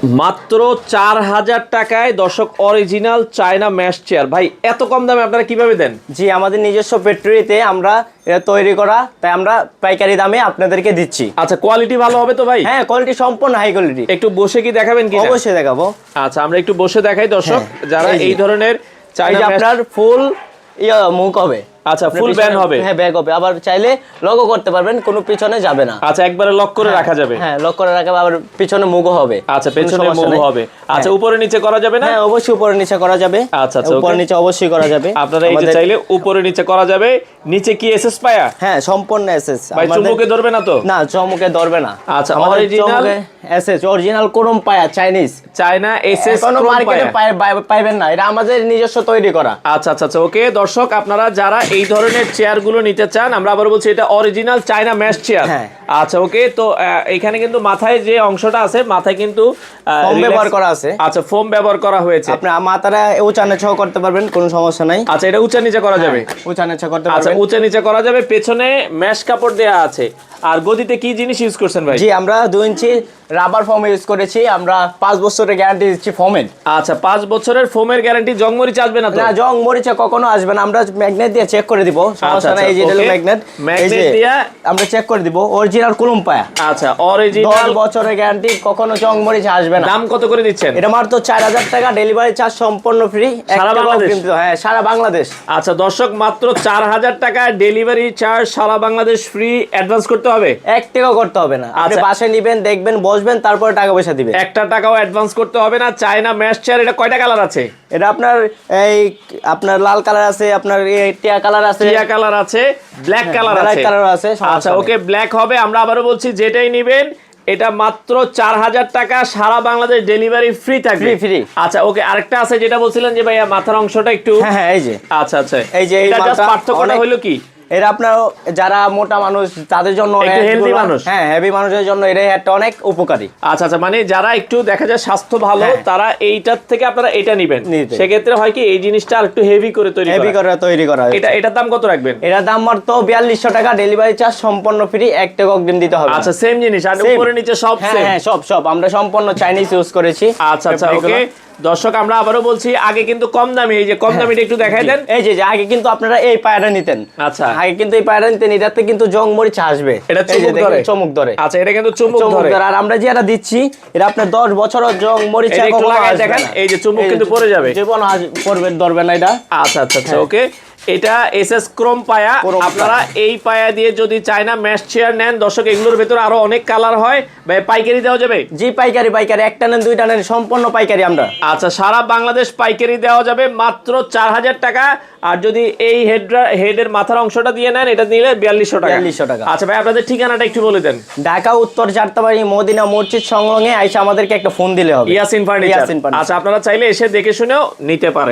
মাত্র 4000 টাকায় দর্শক অরিজিনাল চায়না ম্যাশ চেয়ার। ভাই এত কম দামে আপনারা কিভাবে দেন? জি, আমাদের নিজস্ব ফ্যাক্টরিতে আমরা এটা তৈরি করা, তাই আমরা পাইকারি দামে আপনাদেরকে দিচ্ছি। আচ্ছা, কোয়ালিটি ভালো হবে তো ভাই? হ্যাঁ, কোয়ালিটি সম্পূর্ণ হাই কোয়ালিটি। একটু বসে কি দেখাবেন কি? অবশ্যই দেখাবো। আচ্ছা, আমরা একটু বসে দেখাই দর্শক, যারা এই ধরনের চায়না আপনার ফুল মুখ হবে। আচ্ছা, ফুল ব্যান হবে। হ্যাঁ, ব্যাক হবে। আবার চাইলে লগও করতে পারবেন, কোনো পিছনে যাবে না। আচ্ছা, একবারে লক করে রাখা যাবে। হ্যাঁ, লক করে রাখা, আবার পিছনে মুখও হবে। আচ্ছা, পেছনে মুভ হবে। আচ্ছা, উপরে নিচে করা যাবে না? হ্যাঁ, অবশ্যই উপরে নিচে করা যাবে। আচ্ছা আচ্ছা, উপরে নিচে অবশ্যই করা যাবে। আপনারা এই যে চাইলে উপরে নিচে করা যাবে। নিচে কি এসএস পায়া? হ্যাঁ, সম্পূর্ণ এসএস। ভাই চুমুকে ধরবে না তো? না, চুমুকে ধরবে না। আচ্ছা, অরিজিনাল এসএস, অরিজিনাল ক্রোম পায়া, চাইনিজ চায়না এসএস কোনো মার্কেটে পাইবেন না, এটা আমাদের নিজস্ব তৈরি করা। আচ্ছা আচ্ছা আচ্ছা, ওকে দর্শক, আপনারা যারা এই ধরনের চেয়ারগুলো নিতে চান, আমরা আবার বলছি এটা অরিজিনাল চায়না ম্যাশ চেয়ার। আচ্ছা, ওকে। তো এখানে কিন্তু মাথায় যে অংশটা আছে, মাথায় কিন্তু ফোম ব্যবহার করা আছে। আচ্ছা, ফোম ব্যবহার করা হয়েছে। আপনি মাথাটা উঁচা নিচা করতে পারবেন, কোনো সমস্যা নাই। আচ্ছা, এটা উঁচা নিচে করা যাবে? উঁচা নিচা করতে পারবেন। আচ্ছা, উঁচা নিচে করা যাবে। পেছনে ম্যাশ কাপড় দেয়া আছে। আর গদিতে কি জিনিস ইউজ করছেন ভাই? জি, আমরা 2 ইঞ্চি রাবার ফোম ইউজ করেছি। আমরা 5 বছরের গ্যারান্টি দিচ্ছি ফোমের। আচ্ছা, 5 বছরের ফোমের গ্যারান্টি। জং মরিচ আসবে না তো? না, জং মরিচা কখনো আসবে না। আমরা ম্যাগনেট দিয়ে চেক করে দিব, সমস্যা নাই। এই যে এটা ম্যাগনেট দিয়ে আমরা চেক করে দিব, অরিজিনাল কুলুম পায়া। আচ্ছা, অরিজিনাল 10 বছরের গ্যারান্টি, কখনো জং মরিচ আসবে না। দাম কত করে দিচ্ছেন? এটা মাত্র 4000 টাকা, ডেলিভারি চার্জ সম্পূর্ণ ফ্রি। সারা বাংলাদেশ? হ্যাঁ, সারা বাংলাদেশ। আচ্ছা দর্শক, মাত্র 4000 টাকা ডেলিভারি চার্জ, সারা বাংলাদেশ ফ্রি। অ্যাডভান্স করতে হবে? 1 টাকাও করতে হবে না। আপনি বাসায় নেবেন, দেখবেন, বসবেন, তারপরে টাকা পয়সা দিবেন। 1 টাকাও অ্যাডভান্স করতে হবে না। China mash chair. এটা কয়টা কালার আছে? এটা আপনার লাল কালার আছে, আপনার টিয়া কালার আছে, টিয়া কালার আছে, ব্ল্যাক কালার আছে। ব্ল্যাক কালার আছে। আচ্ছা, ওকে, ব্ল্যাক হবে। আমরা আবারও বলছি, যেটাই নেবেন এটা মাত্র 4000 টাকা, সারা বাংলাদেশ ডেলিভারি ফ্রি থাকবে। ফ্রি। আচ্ছা, ওকে, আরেকটা আছে যেটা বলছিলেন যে ভাইয়া মাথার অংশটা একটু। হ্যাঁ, এই যে। আচ্ছা আচ্ছা, এই যে এটা জাস্ট পার্থক্যটা হলো কি? এটা আপনার যারা মোটা মানুষ তাদের জন্য, একটু হেলদি মানুষ, হ্যাঁ, হেভি মানুষের জন্য এটা একটা অনেক উপকারী। আচ্ছা আচ্ছা, মানে যারা একটু দেখা যায় স্বাস্থ্য ভালো, তারা এইটার থেকে আপনারা এটা নেবেন। সেক্ষেত্রে হয় কি, এই জিনিসটা আর একটু হেভি করে তৈরি করা। এটার দাম কত রাখবেন? এটার দাম মাত্র 4200 টাকা, ডেলিভারি চার্জ সম্পূর্ণ ফ্রি। 1 টাকা অগ্রিম দিতে হবে। আচ্ছা, সেম জিনিস, আর উপরে নিচে সব সেম? হ্যাঁ, সব আমরা সম্পূর্ণ চাইনিজ ইউজ করেছি। আচ্ছা আচ্ছা, ওকে দর্শক, আমরা আবারও বলছি, আগে কিন্তু কম দামি, এই যে কম দামিটা একটু দেখাই দেন। এই যে আগে কিন্তু আপনারা এই পায়রা নিতেন। আচ্ছা, আগে কিন্তু এই পায়রা নিতেন, এটাতে কিন্তু জং মরিচ আসবে। এটা চমক ধরে। আচ্ছা, এটা কিন্তু চুমুক ধরে। আর আমরা যেটা দিচ্ছি, এটা আপনার 10 বছরের জং মরিচ দেখেন, এই যে চুমুক কিন্তু পড়ে যাবে, জীবন পড়বে, ধরবে না এটা। আচ্ছা আচ্ছা আচ্ছা, ওকে। এটা এসএস ক্রোম পায়া। আপনারা এই পায়া দিয়ে যদি চায়না ম্যাশ চেয়ার নেন দর্শক, এগুলোর ভেতরে আরো অনেক কালার হয়। ভাই পাইকারি দেওয়া যাবে? জি, পাইকারি। একটা নেন, 2টা নেন, সম্পূর্ণ পাইকারি আমরা। আচ্ছা, সারা বাংলাদেশ পাইকারি দেওয়া যাবে মাত্র 4000 টাকা। আর যদি এই হেডের মাথার অংশটা দিয়ে নেন, এটা নিলে 4200 টাকা। আচ্ছা ভাই, আপনাদের ঠিকানাটা একটু বলে দেন। ঢাকা উত্তর যাত্রাবাড়ি মদিনা মসজিদ সংলগ্নে আইসা আমাদেরকে একটা ফোন দিলে হবে। ইয়াসিন ফার্নিচার। আচ্ছা, আপনারা চাইলে এসে দেখে শুনেও নিতে পারেন।